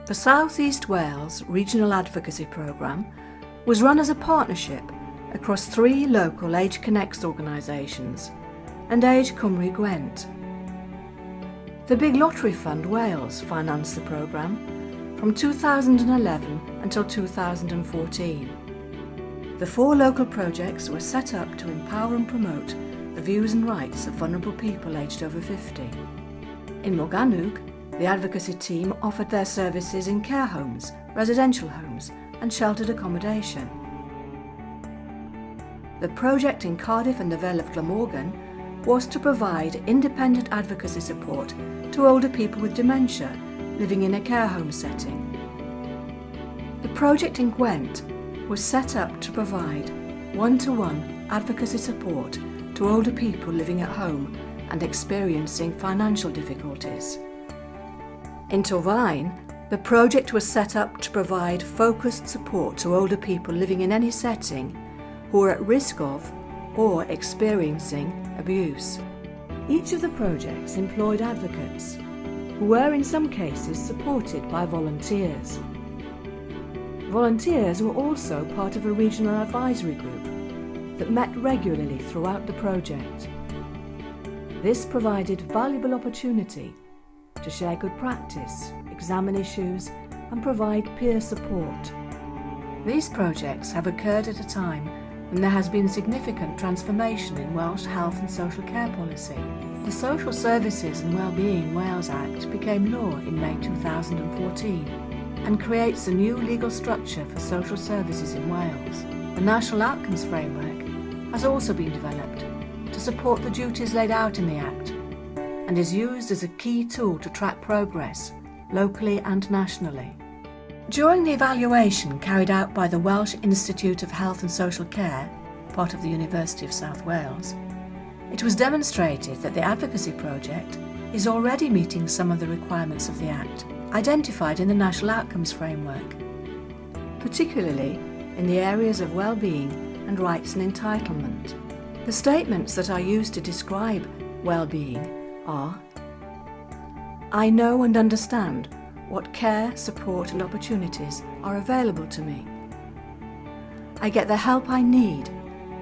The South East Wales Regional Advocacy Programme was run as a partnership across 3 local Age Connects organisations and Age Cymru Gwent. The Big Lottery Fund Wales financed the programme from 2011 until 2014. The 4 local projects were set up to empower and promote the views and rights of vulnerable people aged over 50. In Morgannwg, the advocacy team offered their services in care homes, residential homes and sheltered accommodation. The project in Cardiff and the Vale of Glamorgan was to provide independent advocacy support to older people with dementia living in a care home setting. The project in Gwent was set up to provide one-to-one advocacy support to older people living at home and experiencing financial difficulties. In Torfaen, the project was set up to provide focused support to older people living in any setting who are at risk of or experiencing abuse. Each of the projects employed advocates who were in some cases supported by volunteers. Volunteers were also part of a regional advisory group that met regularly throughout the project. This provided valuable opportunity to share good practice, examine issues and provide peer support. These projects have occurred at a time when there has been significant transformation in Welsh health and social care policy. The Social Services and Wellbeing Wales Act became law in May 2014 and creates a new legal structure for social services in Wales. The National Outcomes Framework has also been developed to support the duties laid out in the Act and is used as a key tool to track progress locally and nationally. During the evaluation carried out by the Welsh Institute of Health and Social Care, part of the University of South Wales, it was demonstrated that the advocacy project is already meeting some of the requirements of the Act identified in the National Outcomes Framework, particularly in the areas of well-being and rights and entitlement. The statements that are used to describe well-being are: I know and understand what care, support and opportunities are available to me. I get the help I need,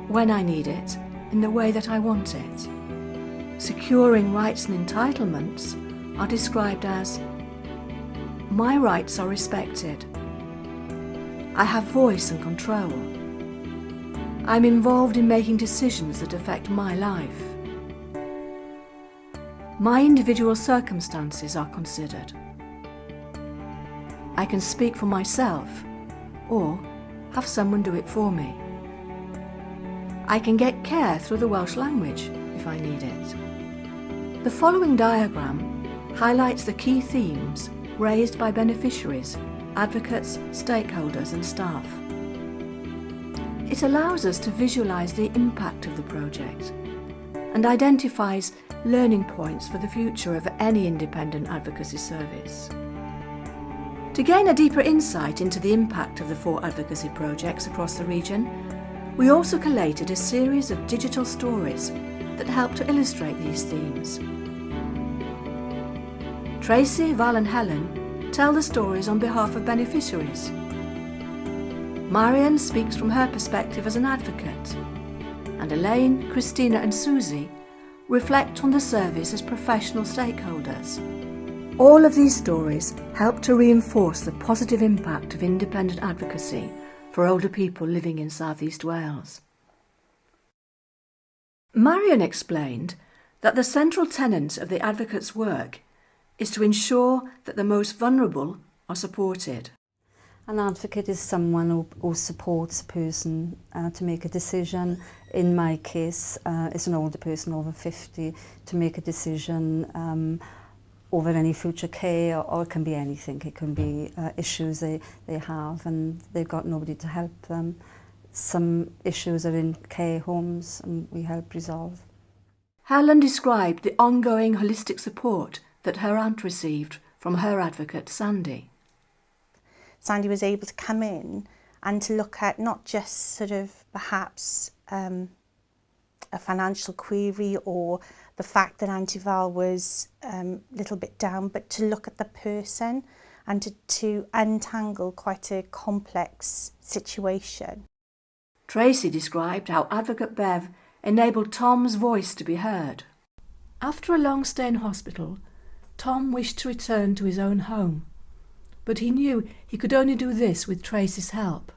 when I need it, in the way that I want it. Securing rights and entitlements are described as: my rights are respected. I have voice and control. I'm involved in making decisions that affect my life. My individual circumstances are considered. I can speak for myself or have someone do it for me. I can get care through the Welsh language if I need it. The following diagram highlights the key themes raised by beneficiaries, advocates, stakeholders and staff. It allows us to visualise the impact of the project and identifies learning points for the future of any independent advocacy service. To gain a deeper insight into the impact of the 4 advocacy projects across the region, we also collated a series of digital stories that help to illustrate these themes. Tracy, Val and Helen tell the stories on behalf of beneficiaries. Marian speaks from her perspective as an advocate, and Elaine, Christina and Susie reflect on the service as professional stakeholders. All of these stories help to reinforce the positive impact of independent advocacy for older people living in South East Wales. Marian explained that the central tenet of the advocate's work is to ensure that the most vulnerable are supported. An advocate is someone who supports a person to make a decision. In my case, it's an older person over 50 to make a decision over any future care, or it can be anything. It can be issues they have and they've got nobody to help them. Some issues are in care homes and we help resolve. Helen described the ongoing holistic support that her aunt received from her advocate, Sandy. Sandy was able to come in and to look at not just sort of perhaps a financial query or the fact that Auntie Val was a little bit down, but to look at the person and to untangle quite a complex situation. Tracy described how Advocate Bev enabled Tom's voice to be heard. After a long stay in hospital, Tom wished to return to his own home, but he knew he could only do this with Tracy's help.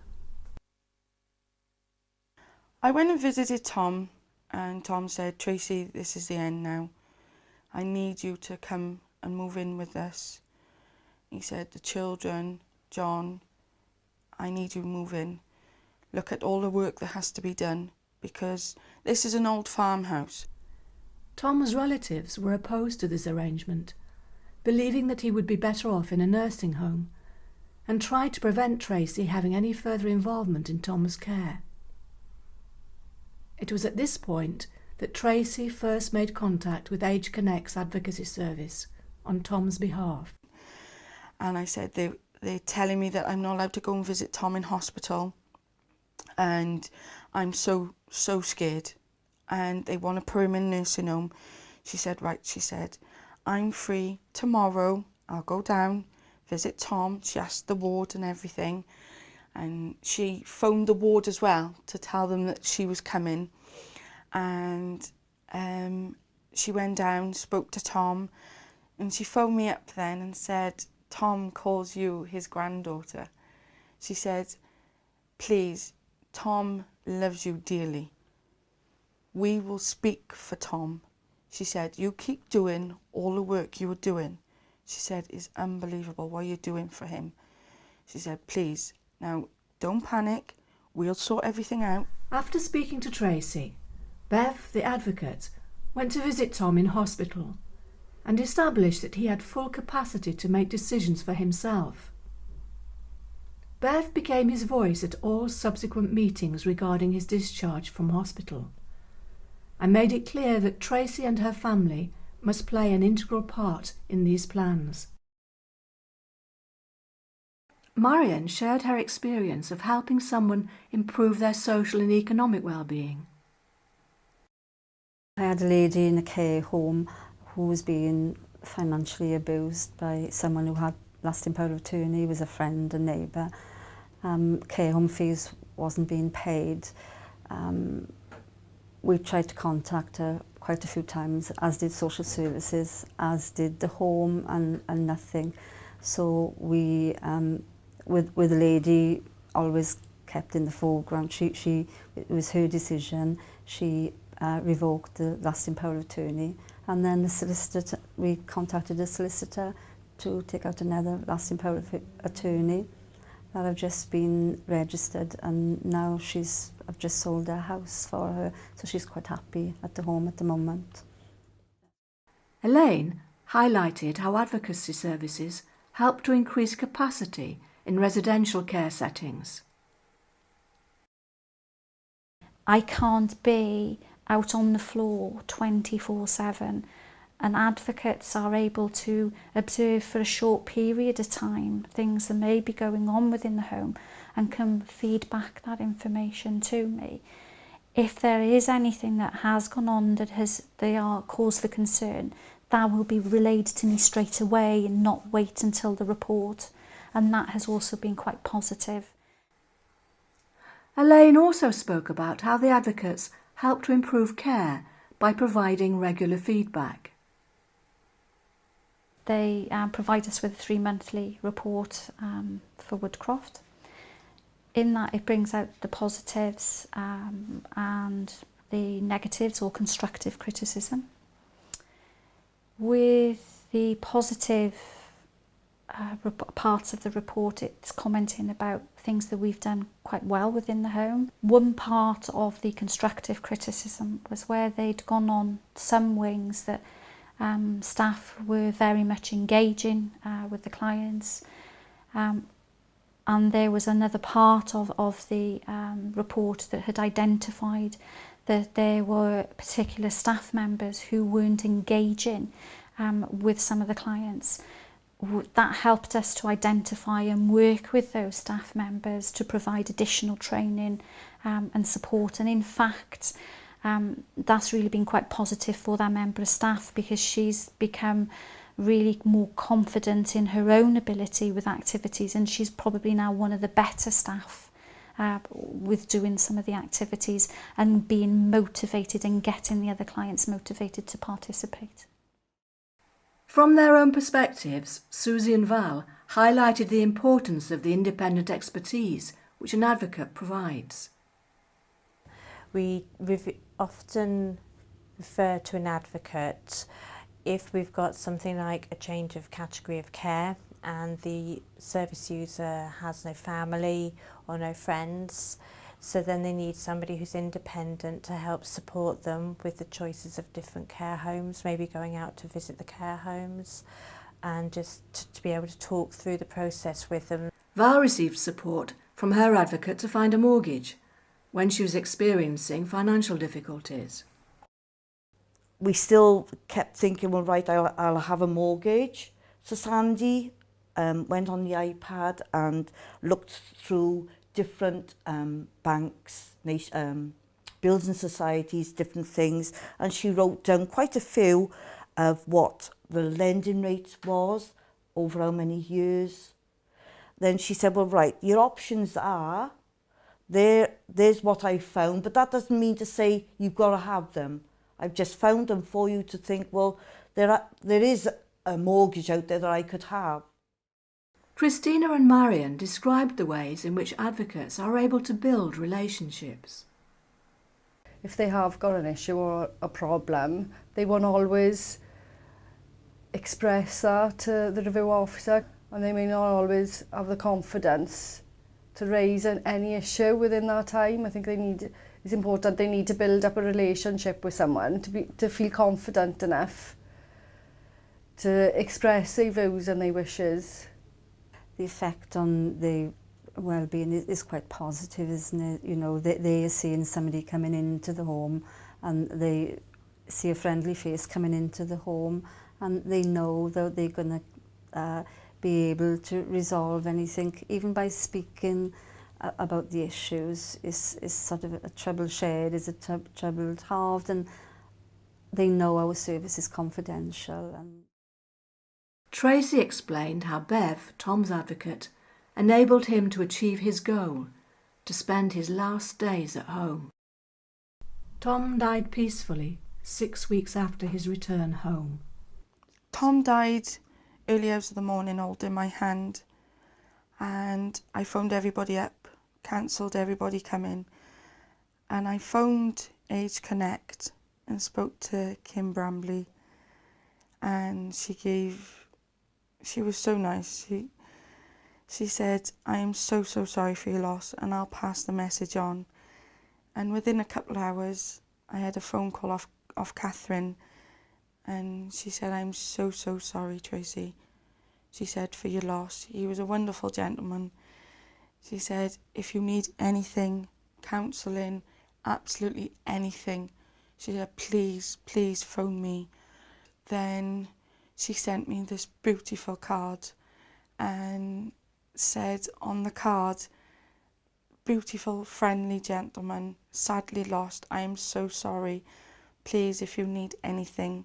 I went and visited Tom, and Tom said, "Tracy, this is the end now. I need you to come and move in with us." He said, "The children, John, I need you to move in. Look at all the work that has to be done, because this is an old farmhouse." Tom's relatives were opposed to this arrangement, believing that he would be better off in a nursing home, and tried to prevent Tracy having any further involvement in Tom's care. It was at this point that Tracy first made contact with Age Connect's advocacy service on Tom's behalf. And I said, they're telling me that I'm not allowed to go and visit Tom in hospital, and I'm so scared, and they want to put him in a nursing home. She said, "Right," she said, "I'm free tomorrow. I'll go down, visit Tom." She asked the ward and everything, and she phoned the ward as well to tell them that she was coming. And she went down, spoke to Tom, and she phoned me up then and said, "Tom calls you his granddaughter." She said, "Please, Tom loves you dearly. We will speak for Tom." She said, "You keep doing all the work you are doing." She said, "It's unbelievable what you're doing for him." She said, "Please, now don't panic. We'll sort everything out." After speaking to Tracy, Bev, the advocate, went to visit Tom in hospital and established that he had full capacity to make decisions for himself. Bev became his voice at all subsequent meetings regarding his discharge from hospital, and made it clear that Tracy and her family must play an integral part in these plans. Marian shared her experience of helping someone improve their social and economic well-being. I had a lady in a care home who was being financially abused by someone who had lasting power of attorney, was a friend, a neighbour. Care home fees wasn't being paid. We tried to contact her quite a few times, as did social services, as did the home, and nothing. So we, with the lady always kept in the foreground, it was her decision. She revoked the lasting power of attorney, and then the solicitor, we contacted the solicitor to take out another lasting power of attorney that have just been registered, and now I've just sold her house for her, so she's quite happy at the home at the moment. Elaine highlighted how advocacy services help to increase capacity in residential care settings. I can't be out on the floor 24/7, and advocates are able to observe for a short period of time things that may be going on within the home and can feed back that information to me. If there is anything that has gone on that they are cause for concern, that will be relayed to me straight away and not wait until the report, and that has also been quite positive. Elaine also spoke about how the advocates help to improve care by providing regular feedback. They provide us with a 3-monthly report for Woodcroft. In that, it brings out the positives and the negatives or constructive criticism. With the positive parts of the report, it's commenting about things that we've done quite well within the home. One part of the constructive criticism was where they'd gone on some wings that staff were very much engaging with the clients, and there was another part of the report that had identified that there were particular staff members who weren't engaging with some of the clients. That helped us to identify and work with those staff members to provide additional training and support. And in fact, that's really been quite positive for that member of staff, because she's become really more confident in her own ability with activities, and she's probably now one of the better staff with doing some of the activities and being motivated and getting the other clients motivated to participate. From their own perspectives, Susie and Val highlighted the importance of the independent expertise which an advocate provides. We often refer to an advocate if we've got something like a change of category of care and the service user has no family or no friends, so then they need somebody who's independent to help support them with the choices of different care homes, maybe going out to visit the care homes and just to be able to talk through the process with them. Val received support from her advocate to find a mortgage when she was experiencing financial difficulties. We still kept thinking, well, right, I'll have a mortgage. So Sandy went on the iPad and looked through different banks, building societies, different things, and she wrote down quite a few of what the lending rate was over how many years. Then she said, well, right, your options are, there's what I found, but that doesn't mean to say you've got to have them. I've just found them for you to think, well, there is a mortgage out there that I could have. Christina and Marion described the ways in which advocates are able to build relationships. If they have got an issue or a problem, they won't always express that to the review officer, and they may not always have the confidence to raise any issue within that time. I think it's important they need to build up a relationship with someone to feel confident enough to express their views and their wishes. The effect on the well-being is quite positive, isn't it? You know, they are seeing somebody coming into the home and they see a friendly face coming into the home, and they know that they're going to be able to resolve anything, even by speaking about the issues. Is sort of a trouble shared, is a trouble halved, and they know our service is confidential. And Tracy explained how Bev, Tom's advocate, enabled him to achieve his goal, to spend his last days at home. Tom died peacefully 6 weeks after his return home. Tom died early hours of the morning holding my hand, and I phoned everybody up, cancelled everybody coming, and I phoned Age Connect and spoke to Kim Brambley, and she was so nice. She said, I am so sorry for your loss, and I'll pass the message on. And within a couple of hours I had a phone call off Catherine, and she said, I'm so sorry, Tracy. She said, for your loss. He was a wonderful gentleman. She said, if you need anything, counselling, absolutely anything, she said, please phone me. Then she sent me this beautiful card and said on the card, beautiful, friendly gentleman, sadly lost. I am so sorry. Please, if you need anything,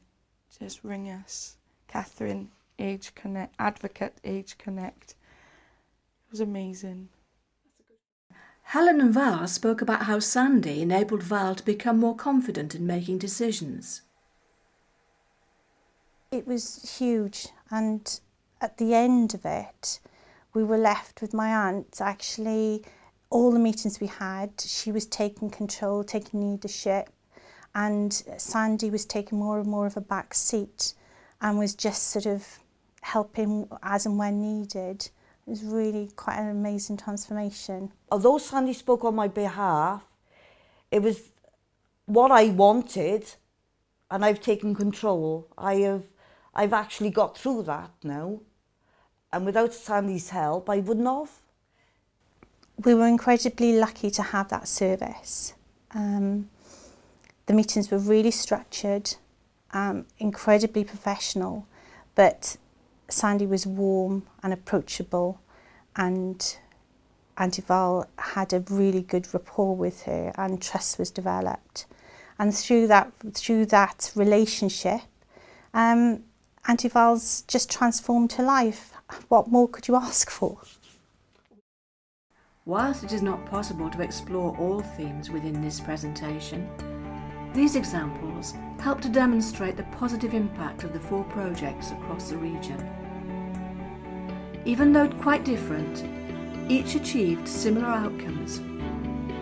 just ring us. Catherine, Age Connect, Advocate Age Connect. It was amazing. Helen and Val spoke about how Sandy enabled Val to become more confident in making decisions. It was huge, and at the end of it, we were left with my aunt. Actually, all the meetings we had, she was taking control, taking leadership, and Sandy was taking more and more of a back seat and was just sort of helping as and when needed. It was really quite an amazing transformation. Although Sandy spoke on my behalf, it was what I wanted, and I've taken control. I've actually got through that now, and without Sandy's help, I wouldn't have. We were incredibly lucky to have that service. The meetings were really structured, incredibly professional, but Sandy was warm and approachable, and Auntie Val had a really good rapport with her, and trust was developed. And through that relationship, Auntie Val's just transformed her life. What more could you ask for? Whilst it is not possible to explore all themes within this presentation, these examples help to demonstrate the positive impact of the 4 projects across the region. Even though quite different, each achieved similar outcomes,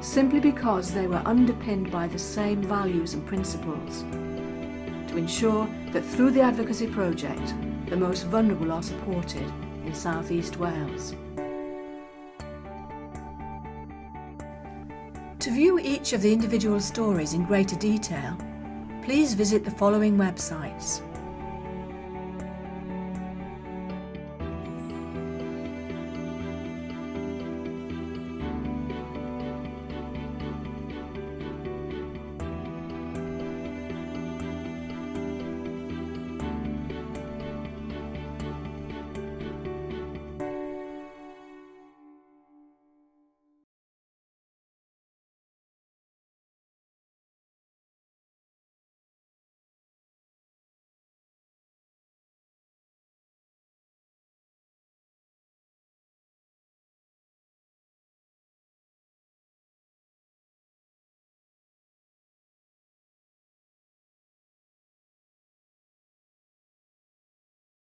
simply because they were underpinned by the same values and principles, to ensure that through the advocacy project, the most vulnerable are supported in South East Wales. To view each of the individual stories in greater detail, please visit the following websites: